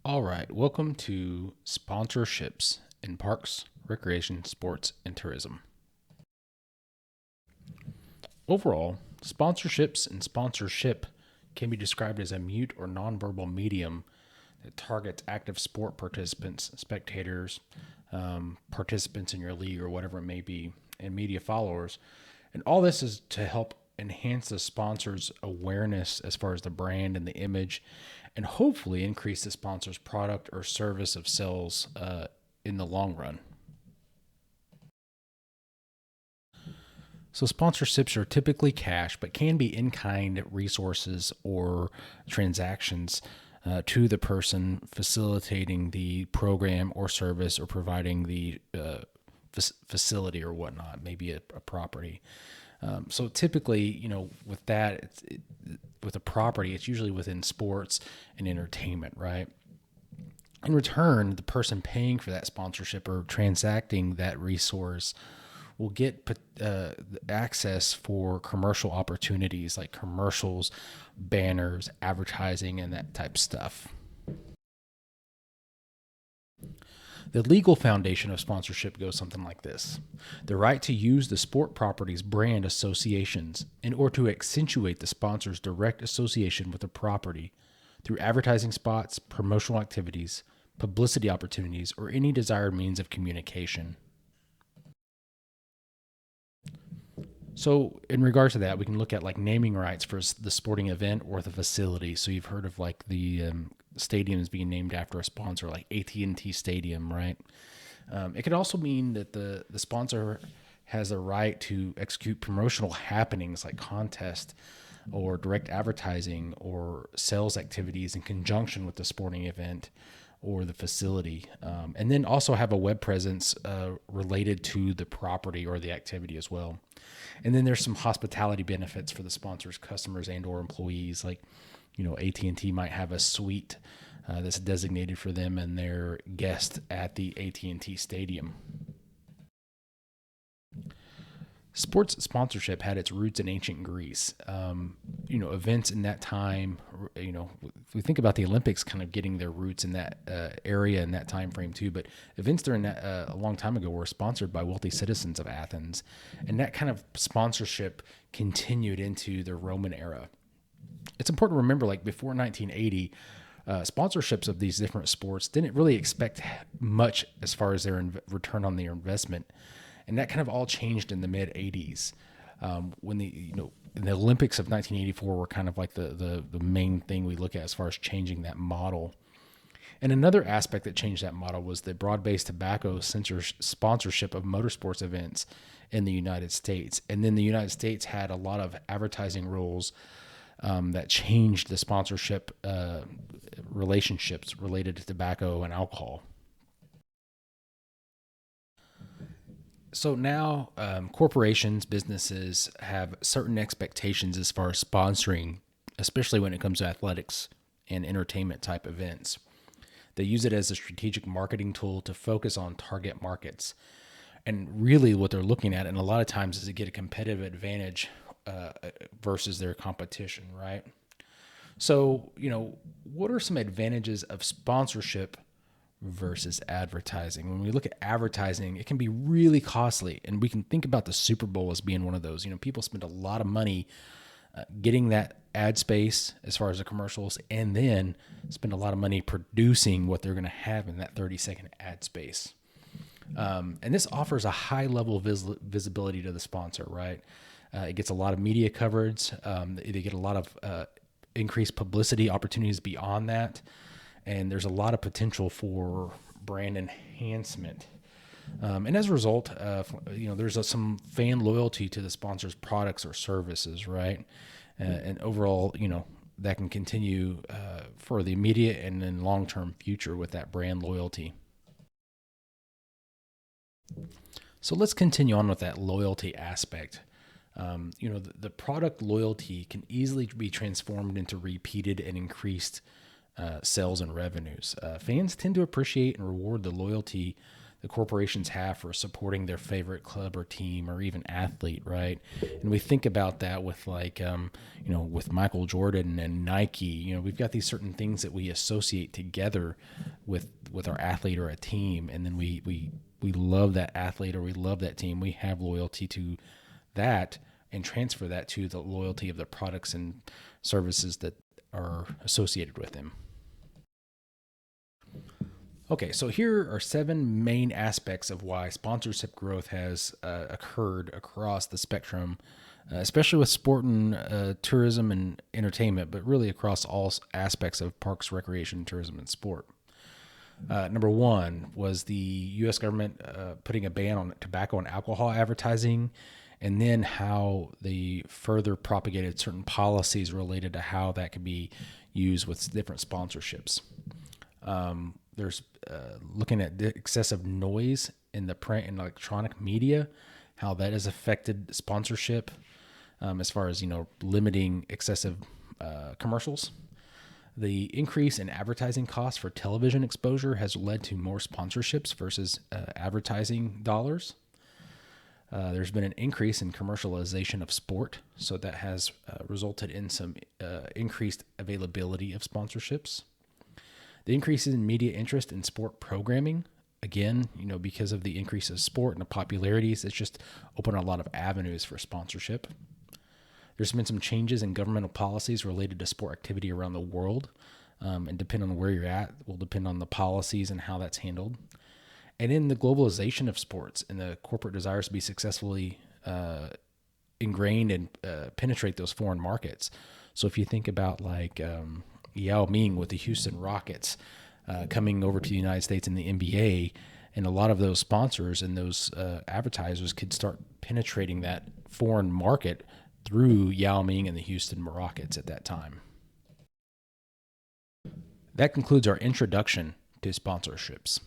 All right, welcome to Sponsorships in Parks, Recreation, Sports, and Tourism. Overall, sponsorships and sponsorship can be described as a mute or nonverbal medium that targets active sport participants, spectators, participants in your league or whatever it may be, and media followers. And all this is to help enhance the sponsor's awareness as far as the brand and the image, and hopefully increase the sponsor's product or service of sales in the long run. So sponsorships are typically cash, but can be in-kind resources or transactions to the person facilitating the program or service or providing the facility or whatnot, maybe a property. So typically, with that, with a property, it's usually within sports and entertainment, right? In return, the person paying for that sponsorship or transacting that resource will get access for commercial opportunities like commercials, banners, advertising, and that type of stuff. The legal foundation of sponsorship goes something like this: the right to use the sport property's brand associations in order to accentuate the sponsor's direct association with the property through advertising spots, promotional activities, publicity opportunities, or any desired means of communication. So, in regards to that, we can look at like naming rights for the sporting event or the facility. So, you've heard of like the stadiums being named after a sponsor, like AT&T Stadium, right? It could also mean that the sponsor has a right to execute promotional happenings like contests or direct advertising or sales activities in conjunction with the sporting event or the facility, and then also have a web presence related to the property or the activity as well. And then there's some hospitality benefits for the sponsors, customers, and or employees. Like, AT&T might have a suite that's designated for them and their guests at the AT&T Stadium. Sports sponsorship had its roots in ancient Greece. Events in that time, if we think about the Olympics kind of getting their roots in that area in that time frame too, but events during that a long time ago were sponsored by wealthy citizens of Athens. And that kind of sponsorship continued into the Roman era. It's important to remember, like before 1980, sponsorships of these different sports didn't really expect much as far as their return on their investment. And that kind of all changed in the mid 80s, when the Olympics of 1984 were kind of like the main thing we look at as far as changing that model. And another aspect that changed that model was the broad-based tobacco sponsorship of motorsports events in the United States. And then the United States had a lot of advertising rules that changed the sponsorship relationships related to tobacco and alcohol. So now corporations, businesses have certain expectations as far as sponsoring, especially when it comes to athletics and entertainment type events. They use it as a strategic marketing tool to focus on target markets. And really what they're looking at, and a lot of times, is to get a competitive advantage versus their competition, right? So, what are some advantages of sponsorship versus advertising? When we look at advertising, it can be really costly, and we can think about the Super Bowl as being one of those. People spend a lot of money getting that ad space as far as the commercials, and then spend a lot of money producing what they're going to have in that 30-second ad space. And this offers a high level of visibility to the sponsor, right? It gets a lot of media coverage. They get a lot of increased publicity opportunities beyond that. And there's a lot of potential for brand enhancement. And as a result, there's some fan loyalty to the sponsor's products or services, right? And overall, that can continue for the immediate and then long-term future with that brand loyalty. So let's continue on with that loyalty aspect. The product loyalty can easily be transformed into repeated and increased sales and revenues. Fans tend to appreciate and reward the loyalty the corporations have for supporting their favorite club or team or even athlete, right? And we think about that with with Michael Jordan and Nike. We've got these certain things that we associate together with our athlete or a team, and then we love that athlete or we love that team. We have loyalty to that and transfer that to the loyalty of the products and services that are associated with them. Okay, so here are 7 main aspects of why sponsorship growth has occurred across the spectrum, especially with sport and tourism and entertainment, but really across all aspects of parks, recreation, tourism, and sport. Number 1 was the U.S. government putting a ban on tobacco and alcohol advertising, and then how they further propagated certain policies related to how that could be used with different sponsorships. There's looking at the excessive noise in the print and electronic media, how that has affected sponsorship as far as, limiting excessive commercials. The increase in advertising costs for television exposure has led to more sponsorships versus advertising dollars. There's been an increase in commercialization of sport, so that has resulted in some increased availability of sponsorships. The increase in media interest in sport programming, again, because of the increase of sport and the popularities, it's just opened a lot of avenues for sponsorship. There's been some changes in governmental policies related to sport activity around the world, and depending on where you're at, will depend on the policies and how that's handled. And in the globalization of sports and the corporate desires to be successfully ingrained and penetrate those foreign markets. So if you think about Yao Ming with the Houston Rockets coming over to the United States in the NBA, and a lot of those sponsors and those advertisers could start penetrating that foreign market through Yao Ming and the Houston Rockets at that time. That concludes our introduction to sponsorships.